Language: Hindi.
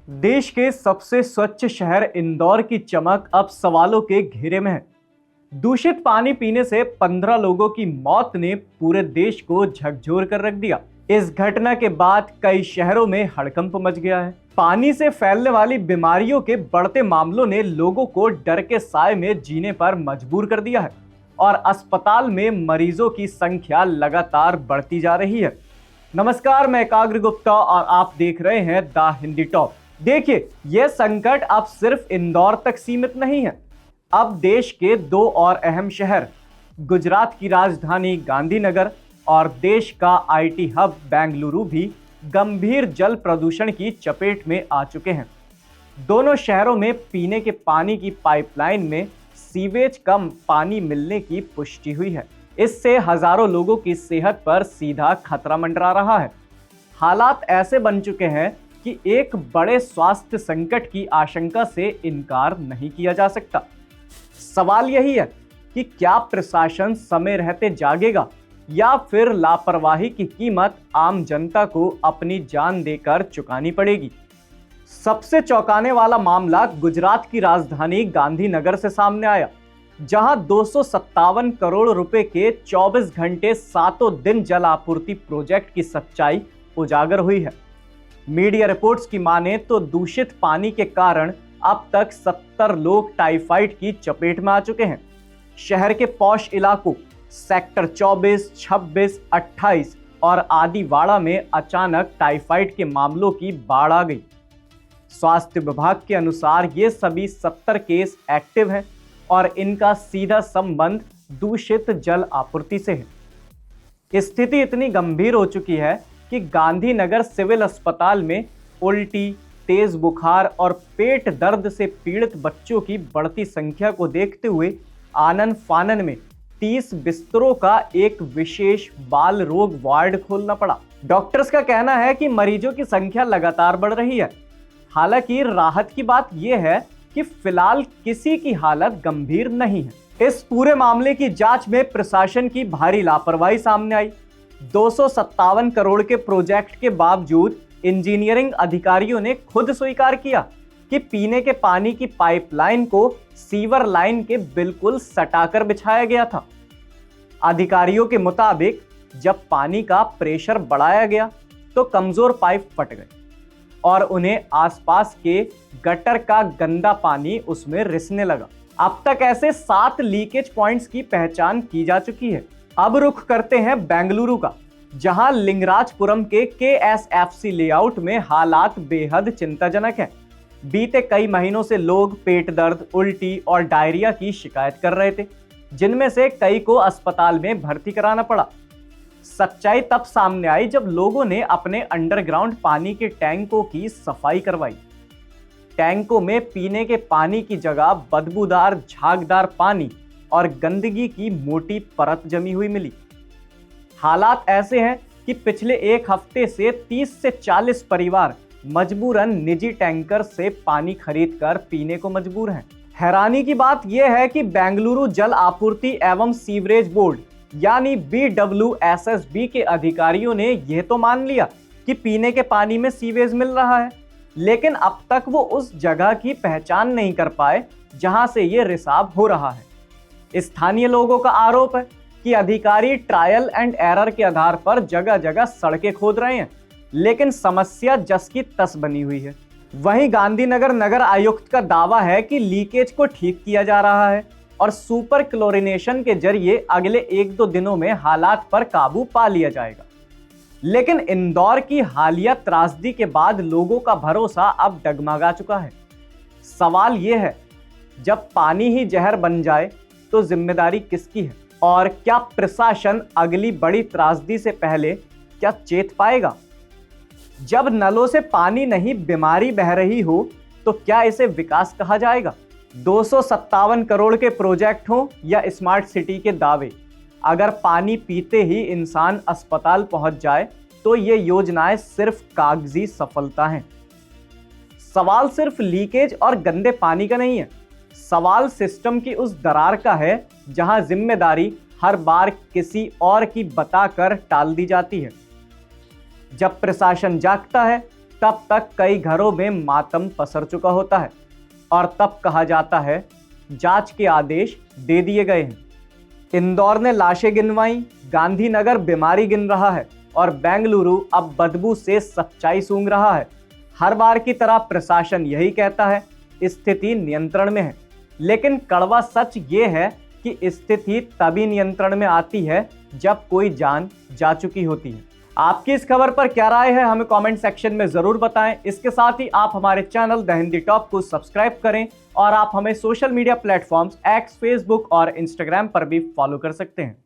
देश के सबसे स्वच्छ शहर इंदौर की चमक अब सवालों के घेरे में है। दूषित पानी पीने से 15 लोगों की मौत ने पूरे देश को झकझोर कर रख दिया। इस घटना के बाद कई शहरों में हड़कंप मच गया है। पानी से फैलने वाली बीमारियों के बढ़ते मामलों ने लोगों को डर के साए में जीने पर मजबूर कर दिया है और अस्पताल में मरीजों की संख्या लगातार बढ़ती जा रही है। नमस्कार, मैं एकाग्र गुप्ता और आप देख रहे हैं द हिंदी टॉप। देखिए, यह संकट अब सिर्फ इंदौर तक सीमित नहीं है। अब देश के दो और अहम शहर, गुजरात की राजधानी गांधीनगर और देश का आईटी हब बेंगलुरु भी गंभीर जल प्रदूषण की चपेट में आ चुके हैं। दोनों शहरों में पीने के पानी की पाइपलाइन में सीवेज कम पानी मिलने की पुष्टि हुई है। इससे हजारों लोगों की सेहत पर सीधा खतरा मंडरा रहा है। हालात ऐसे बन चुके हैं कि एक बड़े स्वास्थ्य संकट की आशंका से इनकार नहीं किया जा सकता। सवाल यही है कि क्या प्रशासन समय रहते जागेगा या फिर लापरवाही की कीमत आम जनता को अपनी जान देकर चुकानी पड़ेगी। सबसे चौंकाने वाला मामला गुजरात की राजधानी गांधीनगर से सामने आया, जहां 257 करोड़ रुपए के 24 घंटे सातों दिन जल आपूर्ति प्रोजेक्ट की सच्चाई उजागर हुई है। मीडिया रिपोर्ट्स की माने तो दूषित पानी के कारण अब तक 70 लोग टाइफाइड की चपेट में आ चुके हैं। शहर के पॉश इलाकों सेक्टर 24, 26, 28 और आदिवाड़ा में अचानक टाइफाइड के मामलों की बाढ़ आ गई। स्वास्थ्य विभाग के अनुसार ये सभी 70 केस एक्टिव हैं और इनका सीधा संबंध दूषित जल आपूर्ति से है। स्थिति इतनी गंभीर हो चुकी है कि गांधीनगर सिविल अस्पताल में उल्टी, तेज बुखार और पेट दर्द से पीड़ित बच्चों की बढ़ती संख्या को देखते हुए आनन फानन में 30 बिस्तरों का एक विशेष बाल रोग वार्ड खोलना पड़ा। डॉक्टर्स का कहना है कि मरीजों की संख्या लगातार बढ़ रही है। हालांकि राहत की बात यह है कि फिलहाल किसी की हालत गंभीर नहीं है। इस पूरे मामले की जांच में प्रशासन की भारी लापरवाही सामने आई। 257 करोड़ के प्रोजेक्ट के बावजूद इंजीनियरिंग अधिकारियों ने खुद स्वीकार किया कि पीने के पानी की पाइपलाइन को सीवर लाइन के बिल्कुल सटाकर बिछाया गया था। अधिकारियों के मुताबिक जब पानी का प्रेशर बढ़ाया गया तो कमजोर पाइप फट गए और उन्हें आसपास के गटर का गंदा पानी उसमें रिसने लगा। अब तक ऐसे 7 लीकेज पॉइंट्स की पहचान की जा चुकी है। अब रुख करते हैं बेंगलुरु का, जहां लिंगराजपुरम के KSFC लेआउट में हालात बेहद चिंताजनक हैं। बीते कई महीनों से लोग पेट दर्द, उल्टी और डायरिया की शिकायत कर रहे थे, जिनमें से कई को अस्पताल में भर्ती कराना पड़ा। सच्चाई तब सामने आई जब लोगों ने अपने अंडरग्राउंड पानी के टैंकों की सफाई करवाई। टैंकों में पीने के पानी की जगह बदबूदार झागदार पानी और गंदगी की मोटी परत जमी हुई मिली। हालात ऐसे हैं कि पिछले एक हफ्ते से 30 से 40 परिवार मजबूरन निजी टैंकर से पानी खरीदकर पीने को मजबूर हैं। हैरानी की बात यह है कि बेंगलुरु जल आपूर्ति एवं सीवरेज बोर्ड यानी BWSSB के अधिकारियों ने यह तो मान लिया कि पीने के पानी में सीवेज मिल रहा है, लेकिन अब तक वो उस जगह की पहचान नहीं कर पाए जहां से ये रिसाव हो रहा है। स्थानीय लोगों का आरोप है कि अधिकारी ट्रायल एंड एरर के आधार पर जगह जगह सड़कें खोद रहे हैं, लेकिन समस्या जस की तस बनी हुई है। वहीं गांधीनगर नगर आयुक्त का दावा है कि लीकेज को ठीक किया जा रहा है और सुपर क्लोरिनेशन के जरिए अगले 1-2 दिनों में हालात पर काबू पा लिया जाएगा। लेकिन इंदौर की हालिया त्रासदी के बाद लोगों का भरोसा अब डगमगा चुका है। सवाल यह है, जब पानी ही जहर बन जाए तो जिम्मेदारी किसकी है और क्या प्रशासन अगली बड़ी त्रासदी से पहले क्या चेत पाएगा? जब नलों से पानी नहीं बीमारी बह रही हो तो क्या इसे विकास कहा जाएगा? 257 करोड़ के प्रोजेक्ट हो या स्मार्ट सिटी के दावे, अगर पानी पीते ही इंसान अस्पताल पहुंच जाए तो ये योजनाएं सिर्फ कागजी सफलता हैं। सवाल सिर्फ लीकेज और गंदे पानी का नहीं है, सवाल सिस्टम की उस दरार का है जहां जिम्मेदारी हर बार किसी और की बताकर टाल दी जाती है। जब प्रशासन जागता है तब तक कई घरों में मातम पसर चुका होता है और तब कहा जाता है जांच के आदेश दे दिए गए हैं। इंदौर ने लाशें गिनवाई, गांधीनगर बीमारी गिन रहा है और बेंगलुरु अब बदबू से सच्चाई सूंघ रहा है। हर बार की तरह प्रशासन यही कहता है स्थिति नियंत्रण में है, लेकिन कड़वा सच ये है कि स्थिति तभी नियंत्रण में आती है जब कोई जान जा चुकी होती है। आपकी इस खबर पर क्या राय है हमें कमेंट सेक्शन में जरूर बताएं। इसके साथ ही आप हमारे चैनल द हिंदी टॉप को सब्सक्राइब करें और आप हमें social media platforms x, Facebook और इंस्टाग्राम पर भी फॉलो कर सकते हैं।